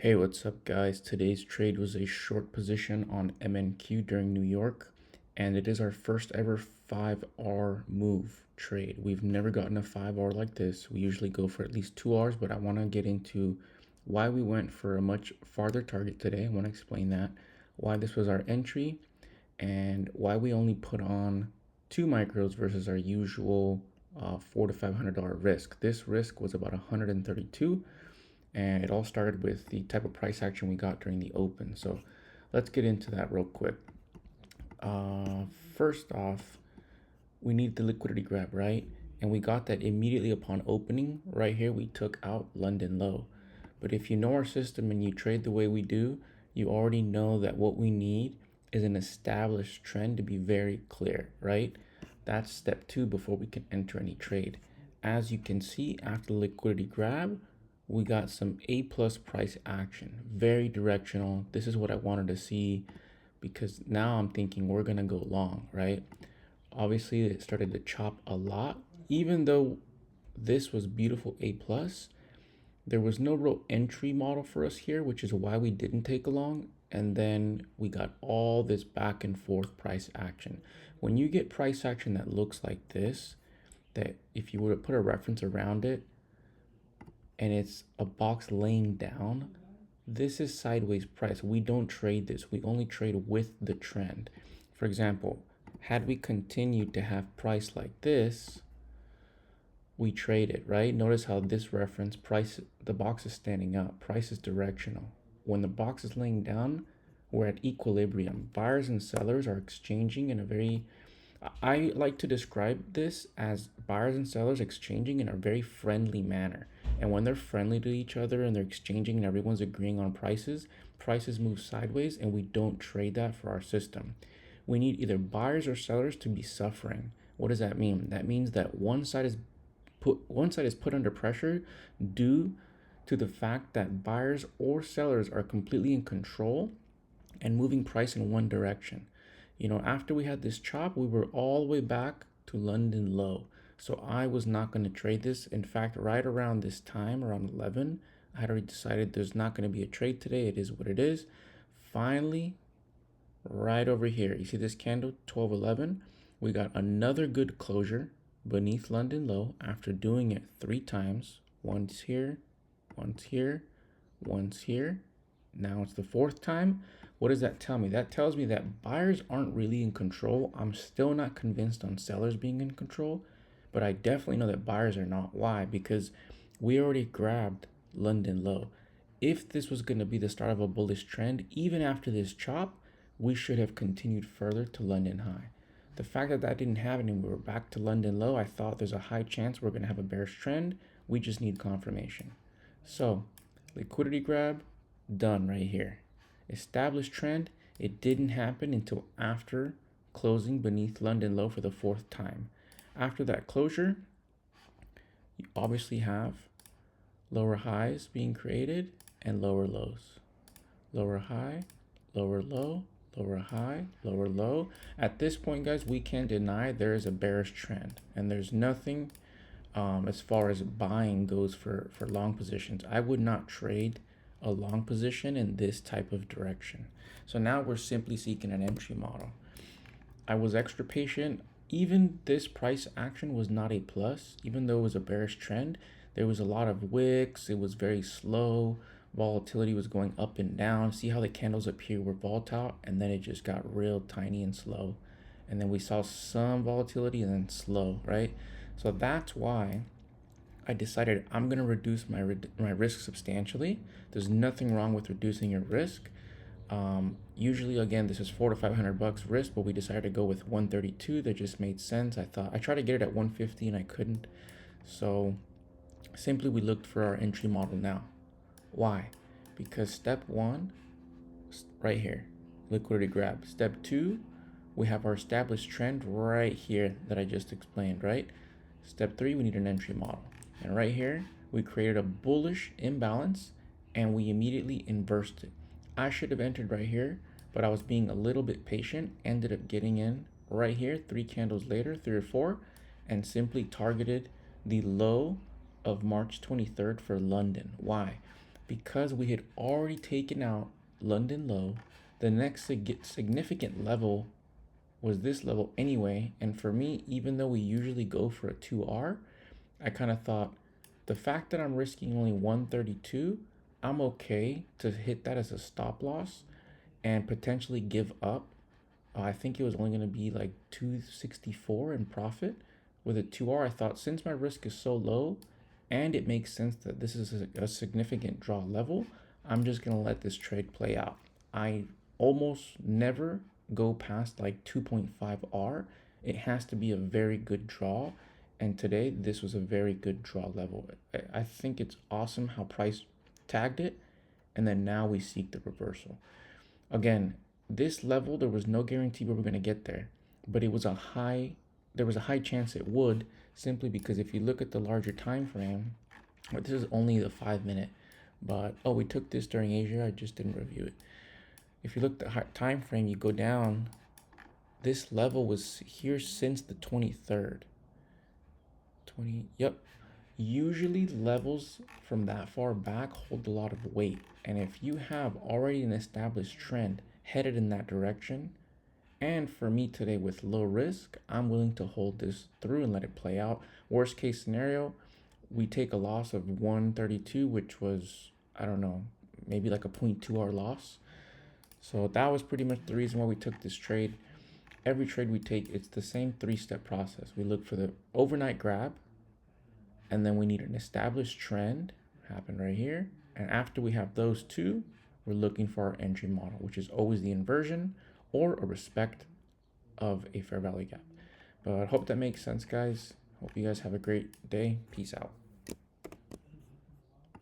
Hey, what's up, guys? Today's trade was a short position on MNQ during New York, and it is our first ever 5R move trade. We've never gotten a 5R like this. We usually go for at least 2Rs, but I want to get into why we went for a much farther target today. I want to explain that, why this was our entry, and why we only put on 2 micros versus our usual $400 to $500 risk. This risk was about 132, and it all started with the type of price action we got during the open. So let's get into that real quick. First off, we need the liquidity grab, right? And we got that immediately upon opening. Right here, we took out London low. But if you know our system and you trade the way we do, you already know that what we need is an established trend to be very clear, right? That's step 2 before we can enter any trade. As you can see, after the liquidity grab, we got some A plus price action, very directional. This is what I wanted to see because now I'm thinking we're gonna go long, right? Obviously, it started to chop a lot. Even though this was beautiful A plus, there was no real entry model for us here, which is why we didn't take a long. And then we got all this back and forth price action. When you get price action that looks like this, that if you were to put a reference around it, and it's a box laying down, this is sideways price. We don't trade this. We only trade with the trend. For example, had we continued to have price like this, we trade it, right? Notice how this reference price, the box is standing up. Price is directional. When the box is laying down, we're at equilibrium. Buyers and sellers are exchanging in a very, I like to describe this as buyers and sellers exchanging in a very friendly manner. And when they're friendly to each other and they're exchanging and everyone's agreeing on prices, prices move sideways, and we don't trade that for our system. We need either buyers or sellers to be suffering. What does that mean? That means that one side is put under pressure due to the fact that buyers or sellers are completely in control and moving price in one direction. After we had this chop, we were all the way back to London low. So I was not going to trade this. In fact, right around this time, around 11, I had already decided there's not going to be a trade today. It is what it is. Finally, right over here, you see this candle, 1211? We got another good closure beneath London low after doing it 3 times. Once here, once here, once here. Now it's the 4th time. What does that tell me? That tells me that buyers aren't really in control. I'm still not convinced on sellers being in control, but I definitely know that buyers are not. Why? Because we already grabbed London low. If this was going to be the start of a bullish trend, even after this chop, we should have continued further to London high. The fact that that didn't happen and we were back to London low, I thought there's a high chance we're going to have a bearish trend. We just need confirmation. So, liquidity grab, done right here. Established trend, it didn't happen until after closing beneath London low for the 4th time. After that closure, you obviously have lower highs being created and lower lows. Lower high, lower low, lower high, lower low. At this point, guys, we can't deny there is a bearish trend, and there's nothing as far as buying goes for long positions. I would not trade a long position in this type of direction. So now we're simply seeking an entry model. I was extra patient. Even this price action was not a plus, even though it was a bearish trend. There was a lot of wicks. It was very slow. Volatility was going up and down. See how the candles up here were volatile, and then it just got real tiny and slow. And then we saw some volatility and then slow, right? So that's why I decided I'm going to reduce my risk substantially. There's nothing wrong with reducing your risk. Usually, again, this is $400 to $500 risk, but we decided to go with 132. That just made sense. I tried to get it at 150 and I couldn't. So simply we looked for our entry model now. Why? Because step 1, right here, liquidity grab. Step 2, we have our established trend right here that I just explained, right? Step 3, we need an entry model. And right here, we created a bullish imbalance and we immediately inversed it. I should have entered right here, but I was being a little bit patient, ended up getting in right here, 3 candles later, 3 or 4, and simply targeted the low of March 23rd for London. Why? because we had already taken out London low, the next significant level was this level anyway. And for me, even though we usually go for a 2R, I kind of thought the fact that I'm risking only 132, I'm okay to hit that as a stop loss and potentially give up. I think it was only going to be like 264 in profit. With a 2R, I thought since my risk is so low and it makes sense that this is a significant draw level, I'm just going to let this trade play out. I almost never go past like 2.5R. It has to be a very good draw. And today, this was a very good draw level. I think it's awesome how price tagged it. And then now we seek the reversal. Again, this level, there was no guarantee we were going to get there, but there was a high chance it would, simply because if you look at the larger time frame, this is only the 5 minute, but oh, we took this during Asia. I just didn't review it. If you look at the time frame, you go down. This level was here since the 23rd. Yep. Usually levels from that far back hold a lot of weight. And if you have already an established trend headed in that direction, and for me today with low risk, I'm willing to hold this through and let it play out. Worst case scenario, we take a loss of 132, which was, I don't know, maybe like a 0.2R loss. So that was pretty much the reason why we took this trade. Every trade we take, it's the same 3-step process. We look for the overnight grab, and then we need an established trend happen right here. And after we have those two, we're looking for our entry model, which is always the inversion or a respect of a fair value gap. But I hope that makes sense, guys. Hope you guys have a great day. Peace out.